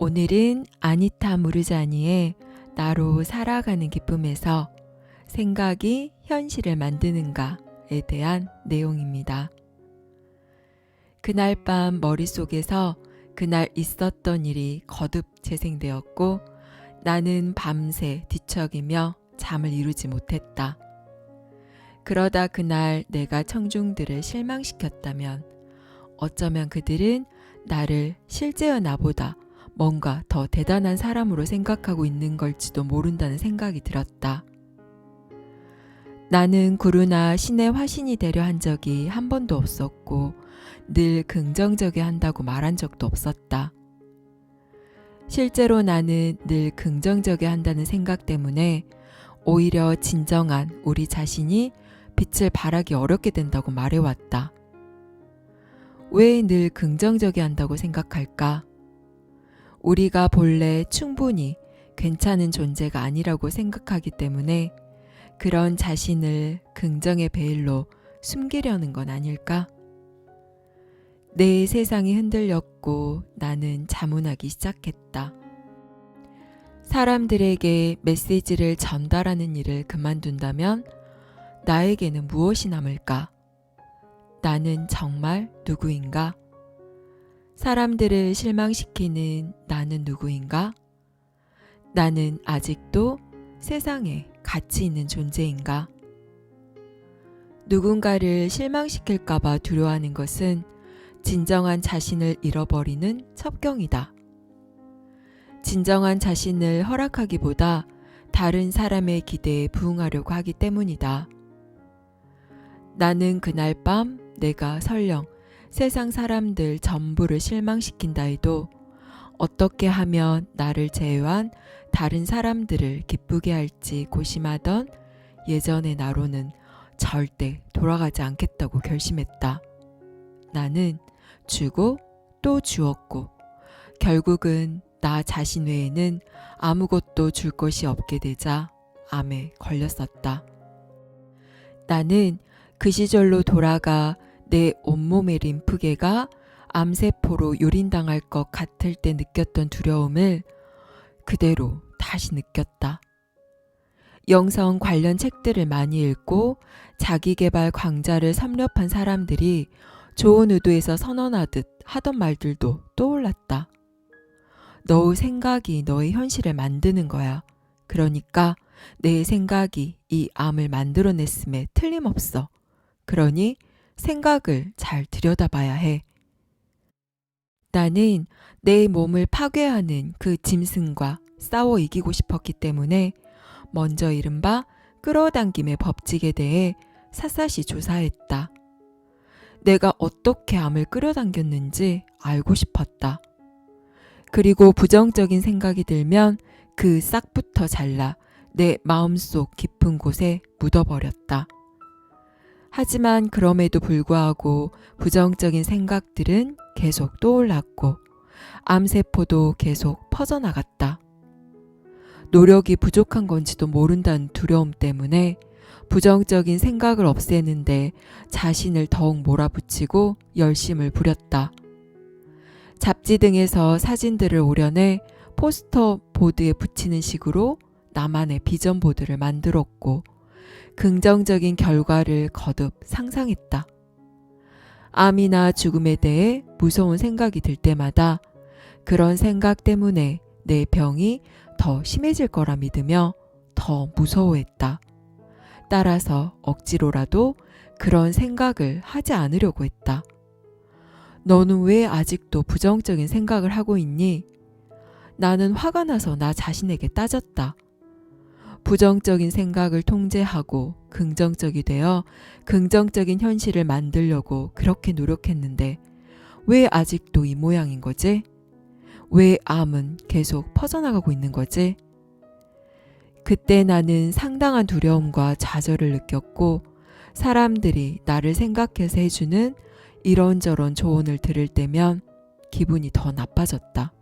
오늘은 아니타 무르자니의 나로 살아가는 기쁨에서 생각이 현실을 만드는가에 대한 내용입니다. 그날 밤 머릿속에서 그날 있었던 일이 거듭 재생되었고 나는 밤새 뒤척이며 잠을 이루지 못했다. 그러다 그날 내가 청중들을 실망시켰다면 어쩌면 그들은 나를 실제의 나보다 뭔가 더 대단한 사람으로 생각하고 있는 걸지도 모른다는 생각이 들었다. 나는 구루나 신의 화신이 되려 한 적이 한 번도 없었고 늘 긍정적이 한다고 말한 적도 없었다. 실제로 나는 늘 긍정적이 한다는 생각 때문에 오히려 진정한 우리 자신이 빛을 발하기 어렵게 된다고 말해왔다. 왜 늘 긍정적이 한다고 생각할까? 우리가 본래 충분히 괜찮은 존재가 아니라고 생각하기 때문에 그런 자신을 긍정의 베일로 숨기려는 건 아닐까? 내 세상이 흔들렸고 나는 자문하기 시작했다. 사람들에게 메시지를 전달하는 일을 그만둔다면 나에게는 무엇이 남을까? 나는 정말 누구인가? 사람들을 실망시키는 나는 누구인가? 나는 아직도 세상에 가치 있는 존재인가? 누군가를 실망시킬까봐 두려워하는 것은 진정한 자신을 잃어버리는 첩경이다. 진정한 자신을 허락하기보다 다른 사람의 기대에 부응하려고 하기 때문이다. 나는 그날 밤 내가 설령 세상 사람들 전부를 실망시킨다 해도 어떻게 하면 나를 제외한 다른 사람들을 기쁘게 할지 고심하던 예전의 나로는 절대 돌아가지 않겠다고 결심했다. 나는 주고 또 주었고 결국은 나 자신 외에는 아무것도 줄 것이 없게 되자 암에 걸렸었다. 나는 그 시절로 돌아가 내 온몸의 림프계가 암세포로 요린당할 것 같을 때 느꼈던 두려움을 그대로 다시 느꼈다. 영성 관련 책들을 많이 읽고 자기계발 강좌를 섭렵한 사람들이 좋은 의도에서 선언하듯 하던 말들도 떠올랐다. 너의 생각이 너의 현실을 만드는 거야. 그러니까 내 생각이 이 암을 만들어냈음에 틀림없어. 그러니 생각을 잘 들여다봐야 해. 나는 내 몸을 파괴하는 그 짐승과 싸워 이기고 싶었기 때문에 먼저 이른바 끌어당김의 법칙에 대해 샅샅이 조사했다. 내가 어떻게 암을 끌어당겼는지 알고 싶었다. 그리고 부정적인 생각이 들면 그 싹부터 잘라 내 마음속 깊은 곳에 묻어버렸다. 하지만 그럼에도 불구하고 부정적인 생각들은 계속 떠올랐고 암세포도 계속 퍼져나갔다. 노력이 부족한 건지도 모른다는 두려움 때문에 부정적인 생각을 없애는데 자신을 더욱 몰아붙이고 열심을 부렸다. 잡지 등에서 사진들을 오려내 포스터 보드에 붙이는 식으로 나만의 비전 보드를 만들었고 긍정적인 결과를 거듭 상상했다. 암이나 죽음에 대해 무서운 생각이 들 때마다 그런 생각 때문에 내 병이 더 심해질 거라 믿으며 더 무서워했다. 따라서 억지로라도 그런 생각을 하지 않으려고 했다. 너는 왜 아직도 부정적인 생각을 하고 있니? 나는 화가 나서 나 자신에게 따졌다. 부정적인 생각을 통제하고 긍정적이 되어 긍정적인 현실을 만들려고 그렇게 노력했는데 왜 아직도 이 모양인 거지? 왜 암은 계속 퍼져나가고 있는 거지? 그때 나는 상당한 두려움과 좌절을 느꼈고 사람들이 나를 생각해서 해주는 이런저런 조언을 들을 때면 기분이 더 나빠졌다.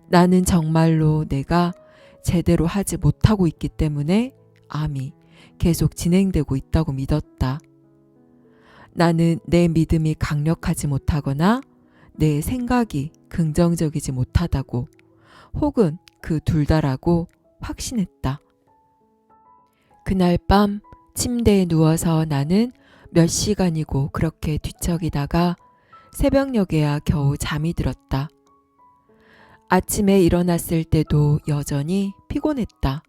나는 정말로 내가 제대로 하지 못하고 있기 때문에 암이 계속 진행되고 있다고 믿었다. 나는 내 믿음이 강력하지 못하거나 내 생각이 긍정적이지 못하다고, 혹은 그 둘 다라고 확신했다. 그날 밤 침대에 누워서 나는 몇 시간이고 그렇게 뒤척이다가 새벽녘에야 겨우 잠이 들었다. 아침에 일어났을 때도 여전히 피곤했다.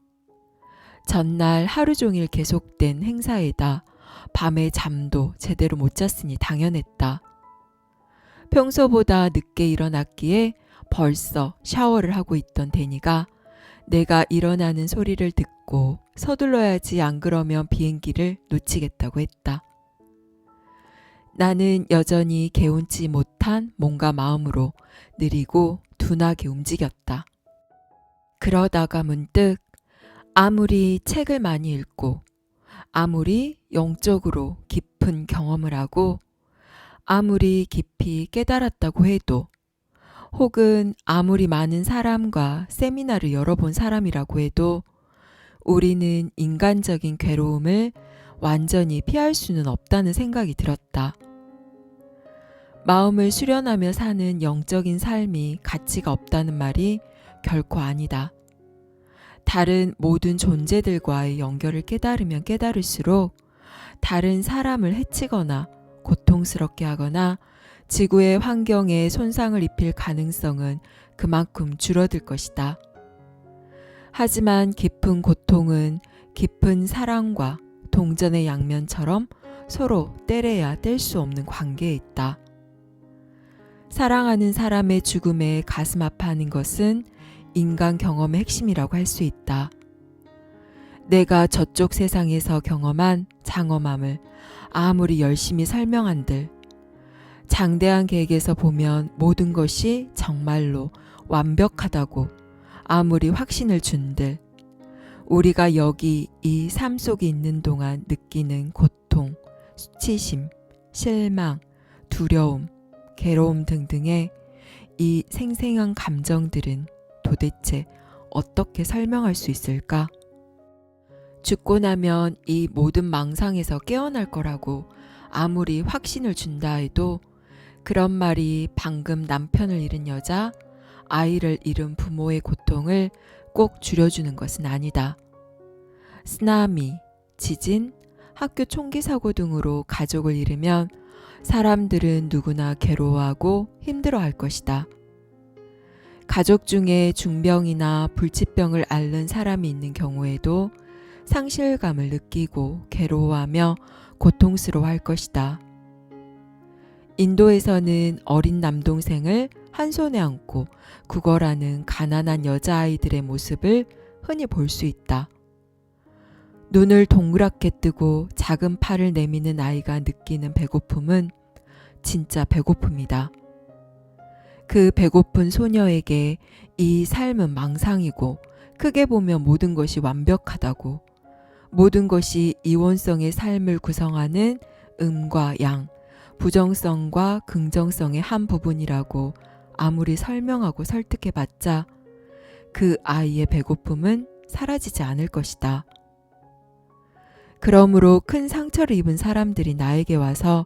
전날 하루 종일 계속된 행사에다 밤에 잠도 제대로 못 잤으니 당연했다. 평소보다 늦게 일어났기에 벌써 샤워를 하고 있던 데니가 내가 일어나는 소리를 듣고 서둘러야지, 안 그러면 비행기를 놓치겠다고 했다. 나는 여전히 개운치 못한 몸과 마음으로 느리고 둔하게 움직였다. 그러다가 문득 아무리 책을 많이 읽고, 아무리 영적으로 깊은 경험을 하고, 아무리 깊이 깨달았다고 해도, 혹은 아무리 많은 사람과 세미나를 열어본 사람이라고 해도 우리는 인간적인 괴로움을 완전히 피할 수는 없다는 생각이 들었다. 마음을 수련하며 사는 영적인 삶이 가치가 없다는 말이 결코 아니다. 다른 모든 존재들과의 연결을 깨달으면 깨달을수록 다른 사람을 해치거나 고통스럽게 하거나 지구의 환경에 손상을 입힐 가능성은 그만큼 줄어들 것이다. 하지만 깊은 고통은 깊은 사랑과 동전의 양면처럼 서로 떼려야 뗄 수 없는 관계에 있다. 사랑하는 사람의 죽음에 가슴 아파하는 것은 인간 경험의 핵심이라고 할 수 있다. 내가 저쪽 세상에서 경험한 장엄함을 아무리 열심히 설명한들, 장대한 계획에서 보면 모든 것이 정말로 완벽하다고 아무리 확신을 준들, 우리가 여기 이 삶 속에 있는 동안 느끼는 고통, 수치심, 실망, 두려움, 괴로움 등등의 이 생생한 감정들은 도대체 어떻게 설명할 수 있을까? 죽고 나면 이 모든 망상에서 깨어날 거라고 아무리 확신을 준다 해도 그런 말이 방금 남편을 잃은 여자, 아이를 잃은 부모의 고통을 꼭 줄여주는 것은 아니다. 쓰나미, 지진, 학교 총기 사고 등으로 가족을 잃으면 사람들은 누구나 괴로워하고 힘들어할 것이다. 가족 중에 중병이나 불치병을 앓는 사람이 있는 경우에도 상실감을 느끼고 괴로워하며 고통스러워할 것이다. 인도에서는 어린 남동생을 한 손에 안고 구걸하는 가난한 여자아이들의 모습을 흔히 볼 수 있다. 눈을 동그랗게 뜨고 작은 팔을 내미는 아이가 느끼는 배고픔은 진짜 배고픔이다. 그 배고픈 소녀에게 이 삶은 망상이고, 크게 보면 모든 것이 완벽하다고, 모든 것이 이원성의 삶을 구성하는 음과 양, 부정성과 긍정성의 한 부분이라고 아무리 설명하고 설득해봤자 그 아이의 배고픔은 사라지지 않을 것이다. 그러므로 큰 상처를 입은 사람들이 나에게 와서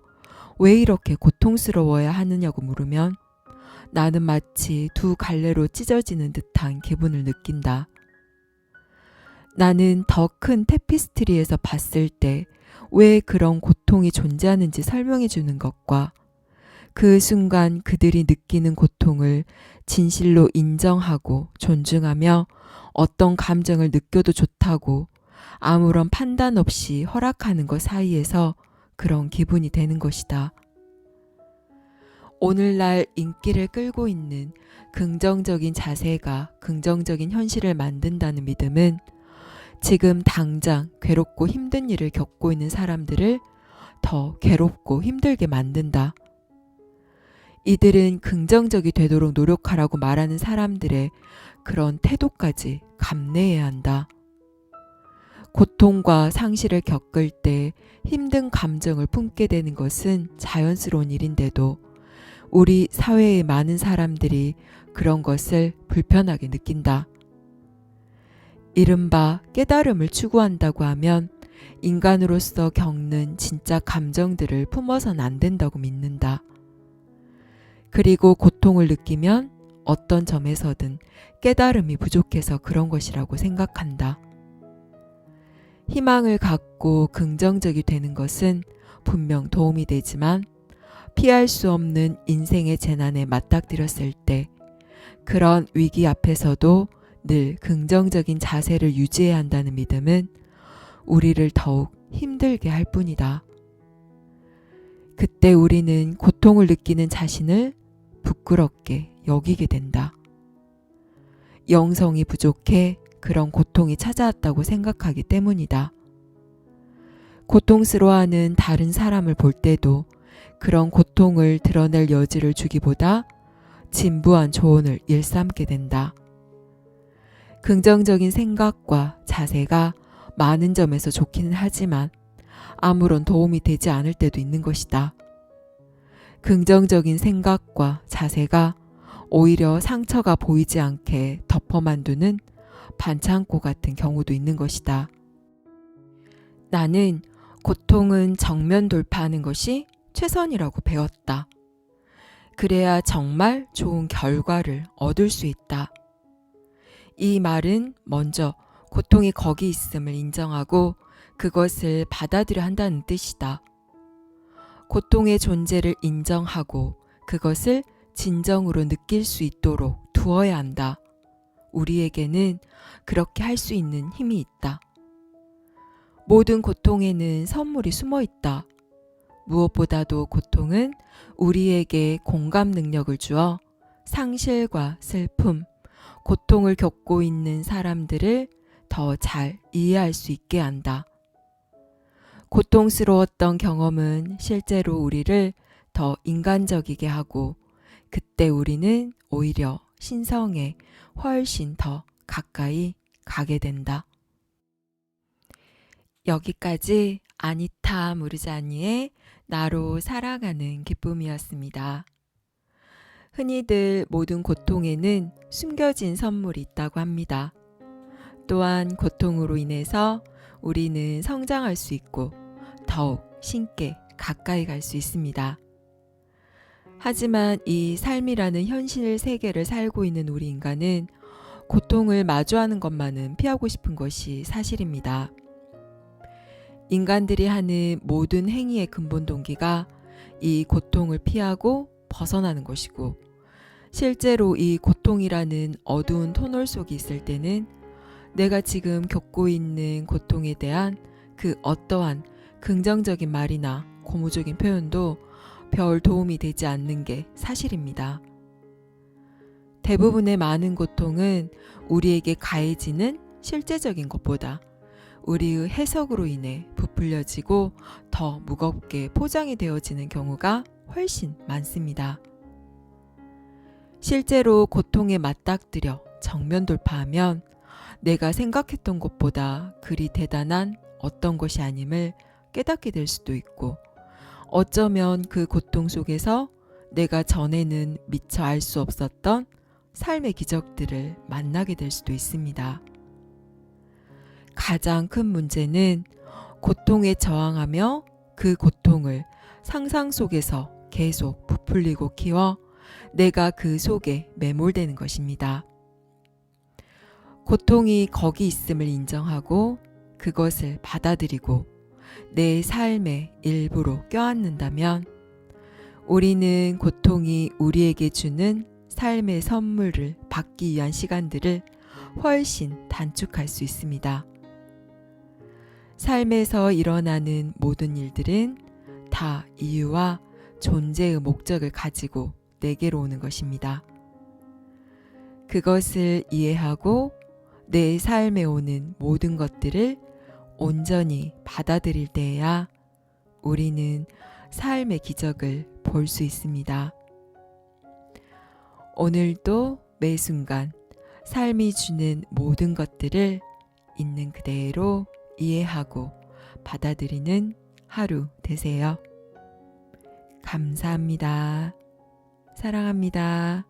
왜 이렇게 고통스러워야 하느냐고 물으면 나는 마치 두 갈래로 찢어지는 듯한 기분을 느낀다. 나는 더 큰 테피스트리에서 봤을 때 왜 그런 고통이 존재하는지 설명해 주는 것과 그 순간 그들이 느끼는 고통을 진실로 인정하고 존중하며 어떤 감정을 느껴도 좋다고 아무런 판단 없이 허락하는 것 사이에서 그런 기분이 되는 것이다. 오늘날 인기를 끌고 있는 긍정적인 자세가 긍정적인 현실을 만든다는 믿음은 지금 당장 괴롭고 힘든 일을 겪고 있는 사람들을 더 괴롭고 힘들게 만든다. 이들은 긍정적이 되도록 노력하라고 말하는 사람들의 그런 태도까지 감내해야 한다. 고통과 상실을 겪을 때 힘든 감정을 품게 되는 것은 자연스러운 일인데도 우리 사회의 많은 사람들이 그런 것을 불편하게 느낀다. 이른바 깨달음을 추구한다고 하면 인간으로서 겪는 진짜 감정들을 품어서는 안 된다고 믿는다. 그리고 고통을 느끼면 어떤 점에서든 깨달음이 부족해서 그런 것이라고 생각한다. 희망을 갖고 긍정적이 되는 것은 분명 도움이 되지만 피할 수 없는 인생의 재난에 맞닥뜨렸을 때 그런 위기 앞에서도 늘 긍정적인 자세를 유지해야 한다는 믿음은 우리를 더욱 힘들게 할 뿐이다. 그때 우리는 고통을 느끼는 자신을 부끄럽게 여기게 된다. 영성이 부족해 그런 고통이 찾아왔다고 생각하기 때문이다. 고통스러워하는 다른 사람을 볼 때도 그런 고통을 드러낼 여지를 주기보다 진부한 조언을 일삼게 된다. 긍정적인 생각과 자세가 많은 점에서 좋기는 하지만 아무런 도움이 되지 않을 때도 있는 것이다. 긍정적인 생각과 자세가 오히려 상처가 보이지 않게 덮어만 두는 반창고 같은 경우도 있는 것이다. 나는 고통은 정면 돌파하는 것이 최선이라고 배웠다. 그래야 정말 좋은 결과를 얻을 수 있다. 이 말은 먼저 고통이 거기 있음을 인정하고 그것을 받아들여 한다는 뜻이다. 고통의 존재를 인정하고 그것을 진정으로 느낄 수 있도록 두어야 한다. 우리에게는 그렇게 할 수 있는 힘이 있다. 모든 고통에는 선물이 숨어 있다. 무엇보다도 고통은 우리에게 공감 능력을 주어 상실과 슬픔, 고통을 겪고 있는 사람들을 더 잘 이해할 수 있게 한다. 고통스러웠던 경험은 실제로 우리를 더 인간적이게 하고 그때 우리는 오히려 신성에 훨씬 더 가까이 가게 된다. 여기까지 아니타 무르자니의 나로 살아가는 기쁨이었습니다. 흔히들 모든 고통에는 숨겨진 선물이 있다고 합니다. 또한 고통으로 인해서 우리는 성장할 수 있고 더욱 신께 가까이 갈 수 있습니다. 하지만 이 삶이라는 현실 세계를 살고 있는 우리 인간은 고통을 마주하는 것만은 피하고 싶은 것이 사실입니다. 인간들이 하는 모든 행위의 근본 동기가 이 고통을 피하고 벗어나는 것이고 실제로 이 고통이라는 어두운 터널 속에 있을 때는 내가 지금 겪고 있는 고통에 대한 그 어떠한 긍정적인 말이나 고무적인 표현도 별 도움이 되지 않는 게 사실입니다. 대부분의 많은 고통은 우리에게 가해지는 실제적인 것보다 우리의 해석으로 인해 부풀려지고 더 무겁게 포장이 되어지는 경우가 훨씬 많습니다. 실제로 고통에 맞닥뜨려 정면 돌파하면 내가 생각했던 것보다 그리 대단한 어떤 것이 아님을 깨닫게 될 수도 있고 어쩌면 그 고통 속에서 내가 전에는 미처 알 수 없었던 삶의 기적들을 만나게 될 수도 있습니다. 가장 큰 문제는 고통에 저항하며 그 고통을 상상 속에서 계속 부풀리고 키워 내가 그 속에 매몰되는 것입니다. 고통이 거기 있음을 인정하고 그것을 받아들이고 내 삶의 일부로 껴안는다면 우리는 고통이 우리에게 주는 삶의 선물을 받기 위한 시간들을 훨씬 단축할 수 있습니다. 삶에서 일어나는 모든 일들은 다 이유와 존재의 목적을 가지고 내게로 오는 것입니다. 그것을 이해하고 내 삶에 오는 모든 것들을 온전히 받아들일 때에야 우리는 삶의 기적을 볼 수 있습니다. 오늘도 매 순간 삶이 주는 모든 것들을 있는 그대로 이해하고 받아들이는 하루 되세요. 감사합니다. 사랑합니다.